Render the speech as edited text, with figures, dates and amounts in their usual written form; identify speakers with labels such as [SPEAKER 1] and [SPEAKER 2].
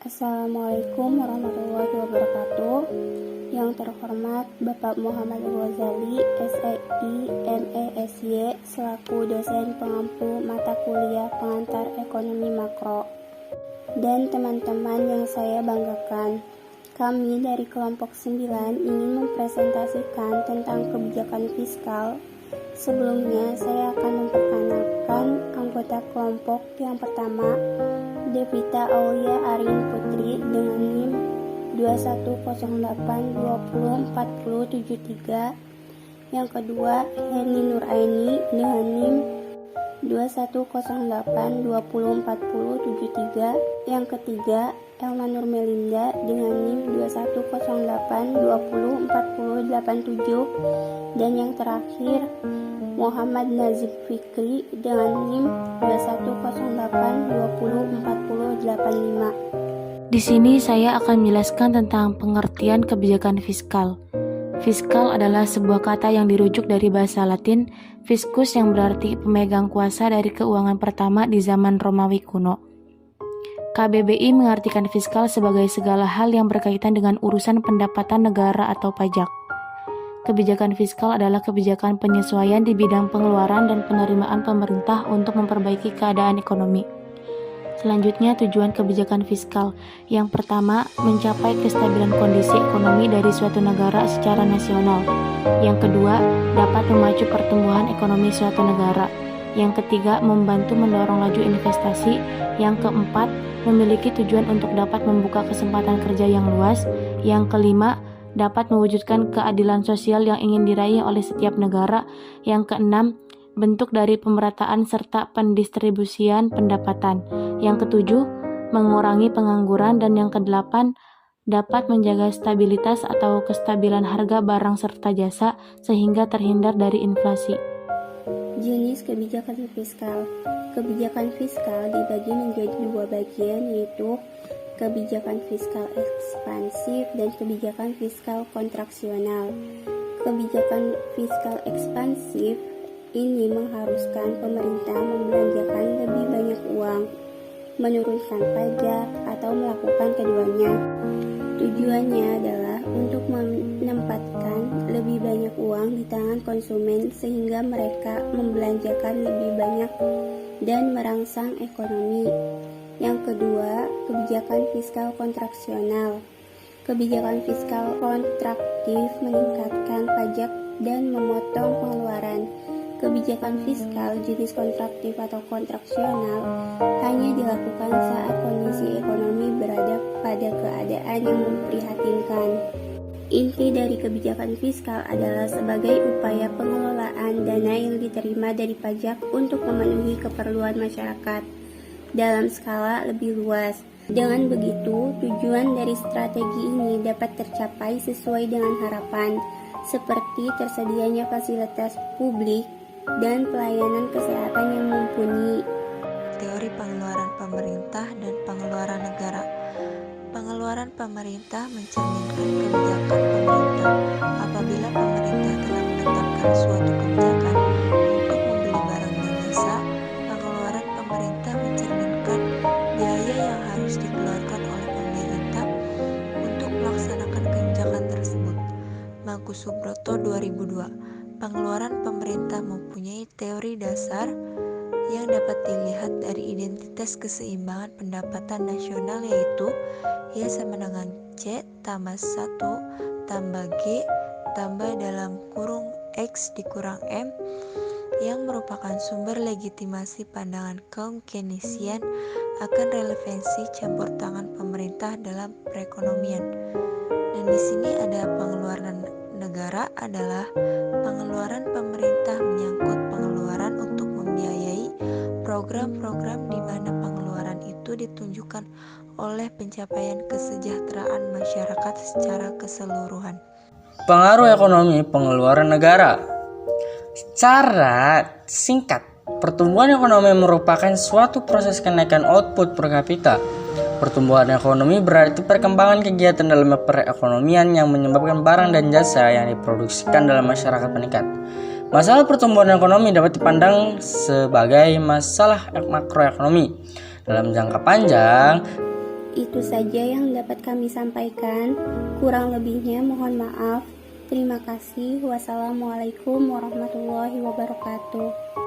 [SPEAKER 1] Assalamualaikum warahmatullahi wabarakatuh. Yang terhormat Bapak Muhammad Ghazali, SEI, MESY, selaku dosen pengampu mata kuliah pengantar ekonomi makro. Dan teman-teman yang saya banggakan, kami dari kelompok 9 ingin mempresentasikan tentang kebijakan fiskal. Sebelumnya, saya akan memperkenalkan anggota kelompok yang pertama, Devita Aulia Arin Putri dengan NIM 2108204073. Yang kedua, Heni Nuraini dengan NIM 2108204073. Yang ketiga, Elma Nur Melinda dengan NIM 2108204087. Dan yang terakhir, Muhammad Nazib Fikri dengan NIM 2108204085.
[SPEAKER 2] Di sini saya akan menjelaskan tentang pengertian kebijakan fiskal. Fiskal adalah sebuah kata yang dirujuk dari bahasa Latin fiscus yang berarti pemegang kuasa dari keuangan pertama di zaman Romawi kuno. KBBI mengartikan fiskal sebagai segala hal yang berkaitan dengan urusan pendapatan negara atau pajak. Kebijakan fiskal adalah kebijakan penyesuaian di bidang pengeluaran dan penerimaan pemerintah untuk memperbaiki keadaan ekonomi. Selanjutnya, tujuan kebijakan fiskal. Yang pertama, mencapai kestabilan kondisi ekonomi dari suatu negara secara nasional. Yang kedua, dapat memacu pertumbuhan ekonomi suatu negara. Yang ketiga, membantu mendorong laju investasi. Yang keempat, memiliki tujuan untuk dapat membuka kesempatan kerja yang luas. Yang kelima, dapat mewujudkan keadilan sosial yang ingin diraih oleh setiap negara. Yang keenam, bentuk dari pemerataan serta pendistribusian pendapatan. Yang ketujuh, mengurangi pengangguran. Dan yang kedelapan, dapat menjaga stabilitas atau kestabilan harga barang serta jasa sehingga terhindar dari inflasi.
[SPEAKER 1] Jenis kebijakan fiskal. Kebijakan fiskal dibagi menjadi dua bagian, yaitu kebijakan fiskal ekspansif dan kebijakan fiskal kontraksional. Kebijakan fiskal ekspansif ini mengharuskan pemerintah membelanjakan lebih banyak uang, menurunkan pajak, atau melakukan keduanya. Tujuannya adalah untuk menempatkan lebih banyak uang di tangan konsumen sehingga mereka membelanjakan lebih banyak dan merangsang ekonomi. Yang kedua, kebijakan fiskal kontraksional. Kebijakan fiskal kontraktif meningkatkan pajak dan memotong pengeluaran. Kebijakan fiskal jenis kontraktif atau kontraksional hanya dilakukan saat kondisi ekonomi berada pada keadaan yang memprihatinkan. Inti dari kebijakan fiskal adalah sebagai upaya pengelolaan dana yang diterima dari pajak untuk memenuhi keperluan masyarakat dalam skala lebih luas. Dengan begitu, tujuan dari strategi ini dapat tercapai sesuai dengan harapan, seperti tersedianya fasilitas publik dan pelayanan kesehatan yang mumpuni.
[SPEAKER 3] Teori pengeluaran pemerintah dan pengeluaran negara. Pengeluaran pemerintah mencerminkan kebijakan pemerintah. Apabila pemerintah telah menetapkan suatu kebijakan untuk membeli barang dan jasa, pengeluaran pemerintah mencerminkan biaya yang harus dikeluarkan oleh pemerintah untuk melaksanakan kebijakan tersebut. Magus Subroto 2002. Pengeluaran pemerintah mempunyai teori dasar yang dapat dilihat dari identitas keseimbangan pendapatan nasional, yaitu Y sama dengan C tambah 1 tambah G tambah dalam kurung X dikurang M, yang merupakan sumber legitimasi pandangan kaum Keynesian akan relevansi campur tangan pemerintah dalam perekonomian. Dan di sini ada pengeluaran negara adalah pengeluaran pemerintah menyangkut pengeluaran untuk membiayai program-program di mana pengeluaran itu ditunjukkan oleh pencapaian kesejahteraan masyarakat secara keseluruhan.
[SPEAKER 4] Pengaruh ekonomi pengeluaran negara. Secara singkat, pertumbuhan ekonomi merupakan suatu proses kenaikan output per kapita. Pertumbuhan ekonomi berarti perkembangan kegiatan dalam perekonomian yang menyebabkan barang dan jasa yang diproduksikan dalam masyarakat meningkat. Masalah pertumbuhan ekonomi dapat dipandang sebagai masalah makroekonomi. Dalam jangka panjang,
[SPEAKER 1] Itu saja yang dapat kami sampaikan. Kurang lebihnya mohon maaf. Terima kasih. Wassalamualaikum warahmatullahi wabarakatuh.